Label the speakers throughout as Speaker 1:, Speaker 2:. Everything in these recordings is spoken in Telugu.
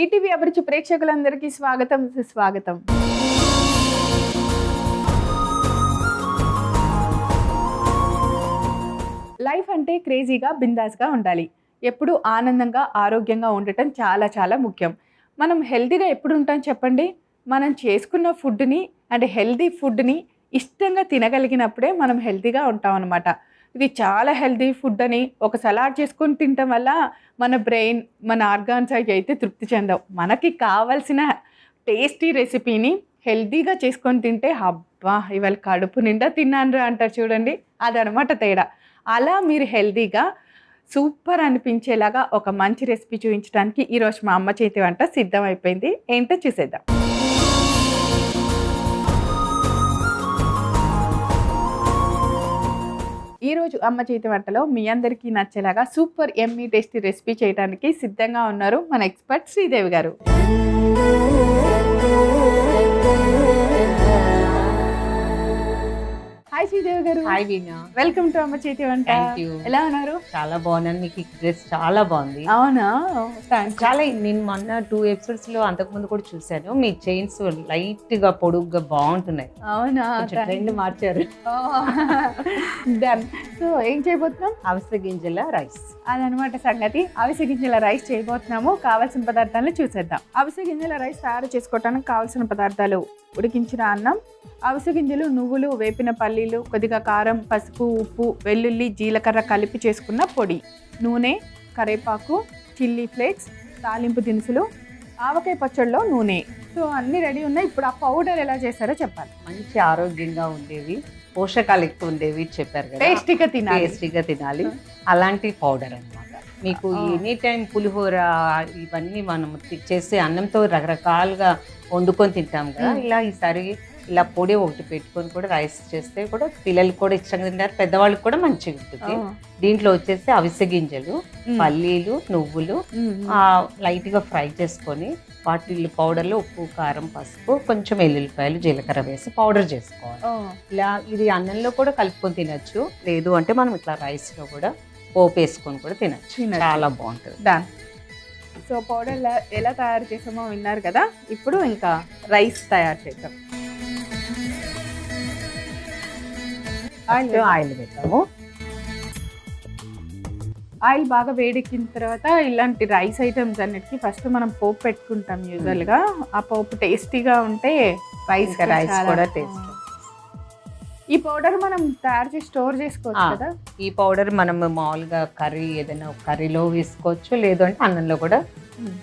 Speaker 1: ఈటీవీ అభిరుచి ప్రేక్షకులందరికీ స్వాగతం సుస్వాగతం. లైఫ్ అంటే క్రేజీగా బిందాస్గా ఉండాలి. ఎప్పుడు ఆనందంగా ఆరోగ్యంగా ఉండటం చాలా చాలా ముఖ్యం. మనం హెల్తీగా ఎప్పుడు ఉంటాం చెప్పండి? మనం చేసుకున్న ఫుడ్ని అంటే హెల్తీ ఫుడ్ని ఇష్టంగా తినగలిగినప్పుడే మనం హెల్తీగా ఉంటాం అన్నమాట. ఇది చాలా హెల్తీ ఫుడ్ అని ఒక సలాడ్ చేసుకొని తినటం వల్ల మన బ్రెయిన్, మన ఆర్గాన్స్ అయితే తృప్తి చెందవు. మనకి కావాల్సిన టేస్టీ రెసిపీని హెల్తీగా చేసుకొని తింటే అబ్బా ఇవాళ కడుపు నిండా తిన్నానురా అంటారు చూడండి, అదనమాట తేడా. అలా మీరు హెల్తీగా సూపర్ అనిపించేలాగా ఒక మంచి రెసిపీ చూపించడానికి ఈరోజు మా అమ్మ చేతి వంట సిద్ధం అయిపోయింది. ఏంటో చూసేద్దాం. ఈరోజు అమ్మ చేతి వంటలో మీ అందరికీ నచ్చేలాగా సూపర్ ఎమ్మీ టేస్టీ రెసిపీ చేయడానికి సిద్ధంగా ఉన్నారు మన ఎక్స్పర్ట్ శ్రీదేవి గారు. హాయ్ శ్రీదేవి గారు.
Speaker 2: హాయ్ వీణా,
Speaker 1: వెల్కమ్ టు అమ్మ చేతి వంట.
Speaker 2: Thank you.
Speaker 1: ఎలా ఉన్నారు?
Speaker 2: చాలా బాగున్నాను. మీకు డ్రెస్ చాలా బాగుంది.
Speaker 1: అవునా? థాంక్స్.
Speaker 2: చాలా నేను మొన్న 2 episodes లో అంతకు ముందు కూడా చూశాను. మీ చైన్స్ లైట్ గా పొడుగ్గా బాగుంటున్నాయి.
Speaker 1: అవునా?
Speaker 2: ట్రెండ్ మార్చారు.
Speaker 1: డన్. సో ఏం చేయబోతున్నాం?
Speaker 2: అవిసె గింజల రైస్.
Speaker 1: అదనమాట సంగతి. అవిసె గింజల రైస్ చేయబోతున్నాము. కావాల్సిన పదార్థాలను చూసేద్దాం. అవిసె గింజల రైస్ తయారు చేసుకోవడానికి కావాల్సిన పదార్థాలు: ఉడికించిన అన్నం, అవిసె గింజలు, నువ్వులు, వేపిన పల్లీలు, కొద్దిగా కారం, పసుపు, ఉప్పు, వెల్లుల్లి, జీలకర్ర కలిపి చేసుకున్న పొడి, నూనె, కరేపాకు, చిల్లీ ఫ్లేక్స్, తాలింపు దినుసులు, ఆవకాయ పచ్చడిలో నూనె. సో అన్నీ రెడీ ఉన్నాయి. ఇప్పుడు ఆ పౌడర్ ఎలా చేస్తారో చెప్పాలి.
Speaker 2: మంచి ఆరోగ్యంగా ఉండేవి, పోషకాలు ఎక్కువ ఉండేవి చెప్పారు కదా. టేస్టీగా తినాలి. అలాంటి పౌడర్ అన్నమాట. మీకు ఎనీ టైం పులిహోర ఇవన్నీ మనం చేసే అన్నంతో రకరకాలుగా వండుకొని తింటాం కదా. ఈసారి ఇలా పొడి ఒకటి పెట్టుకొని కూడా రైస్ చేస్తే కూడా పిల్లలు కూడా ఇష్టంగా తింటారు, పెద్దవాళ్ళకి కూడా మంచిగా ఉంటుంది. దీంట్లో వచ్చేసి అవిసె గింజలు, పల్లీలు, నువ్వులు లైట్ గా ఫ్రై చేసుకొని వాటి పౌడర్లో ఉప్పు, కారం, పసుపు, కొంచెం ఎల్లుల్లిపాయలు, జీలకర్ర వేసి పౌడర్ చేసుకోవాలి. ఇలా ఇది అన్నంలో కూడా కలుపుకొని తినచ్చు, లేదు అంటే మనం ఇట్లా రైస్ లో కూడా పోపు వేసుకొని కూడా తినచ్చు. చాలా బాగుంటుంది.
Speaker 1: డన్. సో పౌడర్ ఎలా తయారు చేసామో విన్నారు కదా. ఇప్పుడు ఇంకా రైస్ తయారు చేద్దాం.
Speaker 2: ఆయిల్ పెట్టాము.
Speaker 1: ఆయిల్ బాగా వేడెక్కిన తర్వాత ఇలాంటి రైస్ ఐటమ్స్ అన్నిటికీ ఫస్ట్ మనం పోపు పెట్టుకుంటాం యూజువల్ గా. ఆ పోపు టేస్టీగా ఉంటే రైస్
Speaker 2: కూడా టేస్ట్.
Speaker 1: ఈ పౌడర్ మనం తయారు చేసి స్టోర్ చేసుకోవచ్చు కదా.
Speaker 2: ఈ పౌడర్ మనం మామూలుగా కర్రీ ఏదైనా కర్రీలో వేసుకోవచ్చు, లేదు అంటే అన్నంలో కూడా.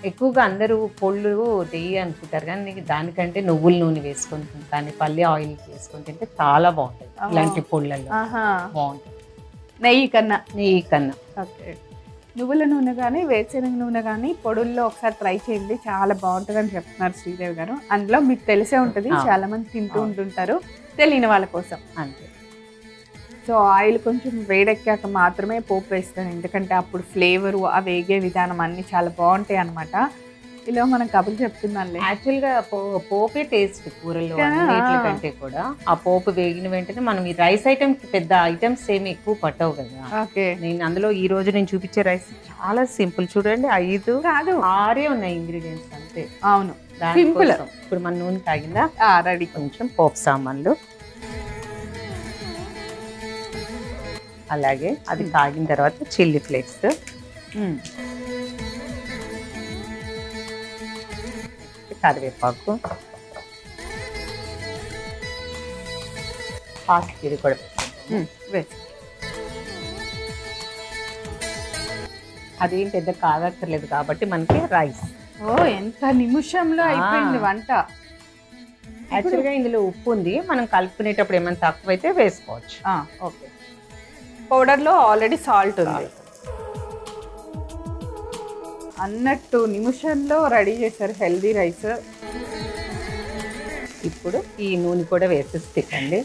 Speaker 2: ఎక్కువగా అందరూ పొళ్ళు నెయ్యి అనుకుంటారు, కానీ దానికంటే నువ్వుల నూనె వేసుకొని దాన్ని పల్లి ఆయిల్ వేసుకొని తింటే చాలా బాగుంటుంది. ఇలాంటి పొళ్ళల్లో బాగుంటుంది.
Speaker 1: నెయ్యి కన్నా.
Speaker 2: ఓకే.
Speaker 1: నువ్వుల నూనె కానీ వేరుశెనగ నూనె కానీ పొడుల్లో ఒకసారి ట్రై చేయండి, చాలా బాగుంటుంది అని చెప్తున్నారు శ్రీదేవి గారు. అందులో మీకు తెలిసే ఉంటుంది, చాలా మంది తింటూ ఉంటుంటారు, తెలియని వాళ్ళ కోసం
Speaker 2: అంతే.
Speaker 1: సో ఆయిల్ కొంచెం వేడెక్కాక మాత్రమే పోపు వేస్తాను, ఎందుకంటే అప్పుడు ఫ్లేవరు, ఆ వేగే విధానం అన్నీ చాలా బాగుంటాయి అనమాట. ఇలా మనం కబుర్లు చెప్తున్నాను.
Speaker 2: యాక్చువల్గా పోపే టేస్ట్ కూరల్లో కంటే కూడా. ఆ పోపు వేగిన వెంటనే మనం ఈ రైస్ ఐటమ్స్ పెద్ద ఐటమ్స్ ఏమి ఎక్కువ పట్టవు కదా.
Speaker 1: ఓకే.
Speaker 2: నేను అందులో ఈ రోజు నేను చూపించే రైస్ చాలా సింపుల్. చూడండి, 5 కాదు 6 ఉన్నాయి ఇంగ్రీడియంట్స్ అంతే.
Speaker 1: అవును,
Speaker 2: సింపుల్. ఇప్పుడు మన నూనె తాగిందా,
Speaker 1: రెడీ.
Speaker 2: కొంచెం పోపు సామాన్లు, అలాగే అది తాగిన తర్వాత చిల్లీ ఫ్లేక్స్, కరివేపాకు, ఫాస్ట్ ఇది కూడా అదేం పెద్ద కాగక్కర్లేదు కాబట్టి మనకి రైస్.
Speaker 1: ఎంత నిమిషంలో అయిపోయింది వంట.
Speaker 2: యాక్చువల్గా ఇందులో ఉప్పు ఉంది, మనం కలుపుకునేటప్పుడు ఏమైనా తక్కువైతే వేసుకోవచ్చు.
Speaker 1: ఓకే. పౌడర్లో ఆల్రెడీ సాల్ట్ ఉంది అన్నట్టు. నిమిషంలో రెడీ చేశారు హెల్దీ రైస్.
Speaker 2: ఇప్పుడు ఈ నూనె కూడా వేసేసి తిప్పండి.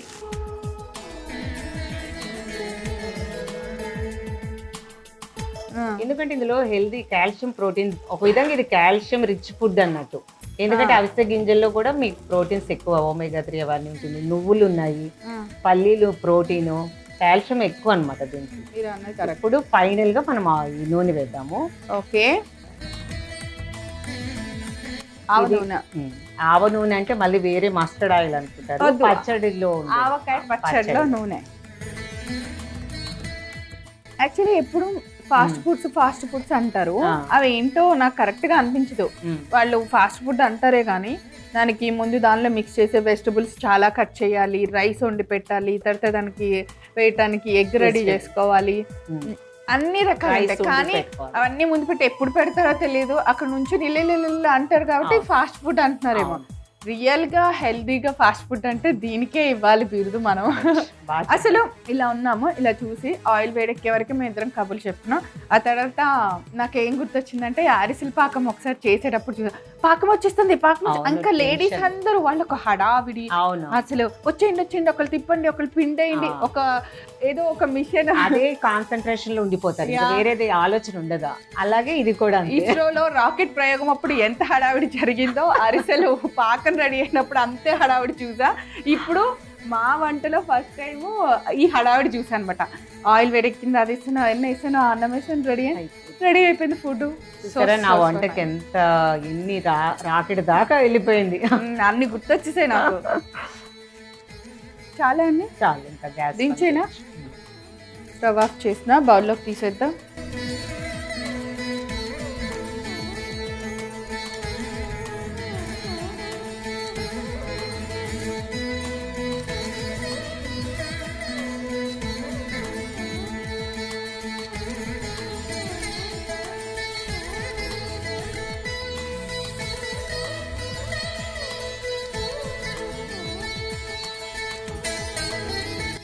Speaker 2: ఎందుకంటే ఇందులో హెల్దీ కాల్షియం, ప్రోటీన్, ఒక విధంగా ఇది కాల్షియం రిచ్ ఫుడ్ అన్నట్టు. ఎందుకంటే అవిసె గింజల్లో కూడా మీకు ప్రోటీన్స్ ఎక్కువ, ఒమేగా 3 అవన్నీ ఉంటుంది. నువ్వులు ఉన్నాయి, పల్లీలు ప్రోటీను, కాల్షియం ఎక్కువ అనమాట దీనికి. ఇప్పుడు ఫైనల్ గా మనం ఈ నూనె వేద్దాము.
Speaker 1: ఓకే. ఆవ
Speaker 2: ఇది-
Speaker 1: నూనె
Speaker 2: ఆవ నూనె అంటే మళ్ళీ వేరే మస్టర్డ్ ఆయిల్ అనుకుంటారు,
Speaker 1: వద్దు.
Speaker 2: పచ్చడిలో ఉండే.
Speaker 1: ఆవకాయ పచ్చడిలో
Speaker 2: పచ్చడి.
Speaker 1: నూనె. యాక్చువల్లీ ఎప్పుడు ఫాస్ట్ ఫుడ్స్ అంటారు,
Speaker 2: ఆ.
Speaker 1: అవి ఏంటో నాకు కరెక్ట్ గా అనిపించదు.
Speaker 2: ఉమ్,
Speaker 1: వాళ్ళు ఫాస్ట్ ఫుడ్ అంటారే కానీ దానికి ముందు దానిలో మిక్స్ చేసే వెజిటబుల్స్ చాలా కట్ చేయాలి, రైస్ వండి పెట్టాలి, తర్వాత దానికి వేయటానికి ఎగ్ రెడీ
Speaker 2: Yes,
Speaker 1: చేసుకోవాలి,
Speaker 2: ఉమ్.
Speaker 1: అన్ని రకాలు
Speaker 2: Rice
Speaker 1: ఉంటాయి.
Speaker 2: వండి
Speaker 1: కానీ
Speaker 2: పెట్టుకోవాలి.
Speaker 1: అవన్నీ ముందు పెట్టి ఎప్పుడు పెడతారో తెలియదు, అక్కడ నుంచి నిల్లు అంటారు కాబట్టి
Speaker 2: అవును.
Speaker 1: ఫాస్ట్ ఫుడ్ అంటున్నారేమో.
Speaker 2: అవును.
Speaker 1: రియల్ గా హెల్దీగా ఫాస్ట్ ఫుడ్ అంటే దీనికే ఇవ్వాలి బిరుదు మనం.
Speaker 2: బాగా
Speaker 1: అసలు ఇలా ఉన్నాము, ఇలా చూసి ఆయిల్ వేడెక్కే వరకు మేము ఇద్దరం కబుర్లు చెప్తున్నాం. ఆ తర్వాత నాకేం గుర్తొచ్చిందంటే అరిసెల పాకం ఒకసారి చేసేటప్పుడు చూసా, పాకం వచ్చేస్తుంది
Speaker 2: అవును,
Speaker 1: ఇంకా లేడీస్
Speaker 2: tension.
Speaker 1: అందరూ వాళ్ళొక హడావిడి,
Speaker 2: అవును,
Speaker 1: అసలు వచ్చేయండి ఒకళ్ళు తిప్పండి ఒకళ్ళు పిండేయండి,
Speaker 2: ఆ.
Speaker 1: ఒక ఏదో ఒక మిషన్
Speaker 2: అదే కాన్సన్ట్రేషన్ లో ఉండిపోతారు, ఇంకా
Speaker 1: Yeah.
Speaker 2: వేరేది ఆలోచన ఉండదా. అలాగే ఇది కూడా అంతే.
Speaker 1: ఇస్రోలో రాకెట్ ప్రయోగం అప్పుడు ఎంత హడావిడి జరిగిందో అరిసెలు పాకం రెడీ అయినప్పుడు అంతే హడావిడి చూసా. ఇప్పుడు మా వంటలో ఫస్ట్ టైం ఈ హడావిడి చూసా అనమాట. ఆయిల్ వేడెక్కింది, అది వేసాను, అవన్నీ వేసాను, అన్నం వేసాను, రెడీ అయిపోయింది ఫుడ్.
Speaker 2: చూసారా నా వంటకి ఎంత ఎన్ని రాకెట్ దాకా వెళ్ళిపోయింది.
Speaker 1: అన్ని గుర్తొచ్చేసాయి నాకు. చాలా అండి,
Speaker 2: చాలు ఇంకా గ్యాస్
Speaker 1: దించేనా? స్టవ్ ఆఫ్ చేసిన బౌల్లోకి తీసేద్దాం.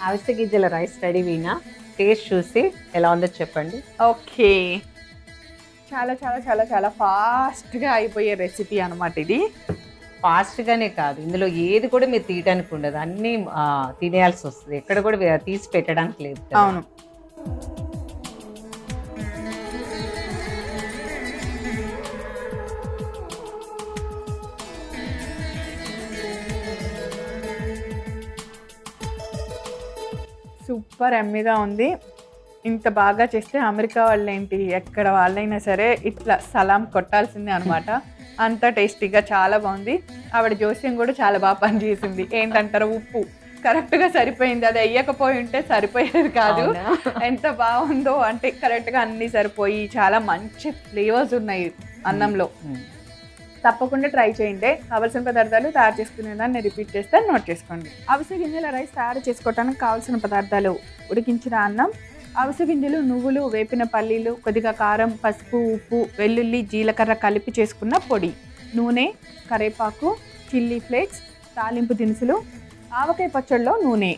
Speaker 2: అవిసె గింజల రైస్ రెడీ వీనా, టేస్ట్ చూసి ఎలా ఉందో చెప్పండి.
Speaker 1: ఓకే, చాలా చాలా చాలా చాలా ఫాస్ట్గా అయిపోయే రెసిపీ అనమాట ఇది.
Speaker 2: ఫాస్ట్ గానే కాదు, ఇందులో ఏది కూడా మీరు తీయడానికి ఉండదు, అన్ని తినేయాల్సి వస్తుంది, ఎక్కడ కూడా తీసి పెట్టడానికి లేదు కదా.
Speaker 1: అవును, సూపర్ ఎమ్మీగా ఉంది. ఇంత బాగా చేస్తే అమెరికా వాళ్ళు ఏంటి ఎక్కడ వాళ్ళైనా సరే ఇట్లా సలాం కొట్టాల్సిందే అనమాట. అంత టేస్టీగా చాలా బాగుంది. ఆవిడ జోస్యం కూడా చాలా బాగా పనిచేసింది. ఏంటంటారు, ఉప్పు కరెక్ట్గా సరిపోయింది, అది వేయకపోయి ఉంటే సరిపోయేది కాదు.
Speaker 2: అవునా?
Speaker 1: ఎంత బాగుందో అంటే కరెక్ట్గా అన్నీ సరిపోయి చాలా మంచి ఫ్లేవర్స్ ఉన్నాయి అన్నంలో.
Speaker 2: ఉమ్.
Speaker 1: తప్పకుండా ట్రై చేయండి. కావాల్సిన పదార్థాలు తయారు చేసుకునే దాన్ని రిపీట్ చేస్తే నోట్ చేసుకోండి. అవిసె గింజల రైస్ తయారు చేసుకోవడానికి కావాల్సిన పదార్థాలు: ఉడికించిన అన్నం, అవిసె గింజలు, నువ్వులు, వేపిన పల్లీలు, కొద్దిగా కారం, పసుపు, ఉప్పు, వెల్లుల్లి, జీలకర్ర కలిపి చేసుకున్న పొడి, నూనె, కరివేపాకు, చిల్లీ ఫ్లేక్స్, తాలింపు దినుసులు, ఆవకాయ పచ్చడిలో నూనె.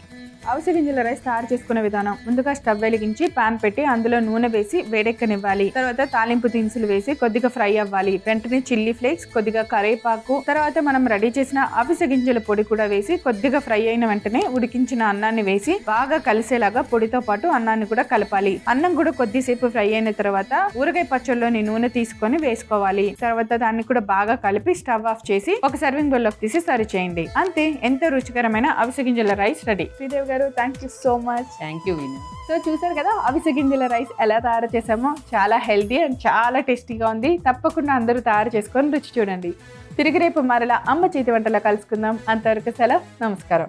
Speaker 1: అవిసె గింజల రైస్ తయారు చేసుకునే విధానం: ముందుగా స్టవ్ వెలిగించి పాన్ పెట్టి అందులో నూనె వేసి వేడెక్కనివ్వాలి. తర్వాత తాలింపు దినుసులు వేసి కొద్దిగా ఫ్రై అవ్వాలి. వెంటనే చిల్లీ ఫ్లేక్స్, కొద్దిగా కరివేపాకు, తర్వాత మనం రెడీ చేసిన అవిసె గింజల పొడి కూడా వేసి కొద్దిగా ఫ్రై అయిన వెంటనే ఉడికించిన అన్నాన్ని వేసి బాగా కలిసేలాగా పొడితో పాటు అన్నాన్ని కూడా కలపాలి. అన్నం కూడా కొద్దిసేపు ఫ్రై అయిన తర్వాత ఊరగాయ పచ్చడిలోని నూనె తీసుకొని వేసుకోవాలి. తర్వాత దాన్ని కూడా బాగా కలిపి స్టవ్ ఆఫ్ చేసి ఒక సర్వింగ్ బౌల్ లోకి తీసి సర్వ్ చేయండి. అంతే, ఎంతో రుచికరమైన అవిసె గింజల రైస్ రెడీ. శ్రీదేవి గారు, thank you so much.
Speaker 2: Thank you Veena.
Speaker 1: So చూసారు కదా అవిసె గింజల రైస్ ఎలా తయారు చేసామో. చాలా హెల్దీ అండ్ చాలా టేస్టీగా ఉంది. తప్పకుండా అందరూ తయారు చేసుకొని రుచి చూడండి. తిరిగి రేపు మరలా అమ్మ చేతి వంటలో కలుసుకుందాం. అంతవరకు సెలవు, నమస్కారం.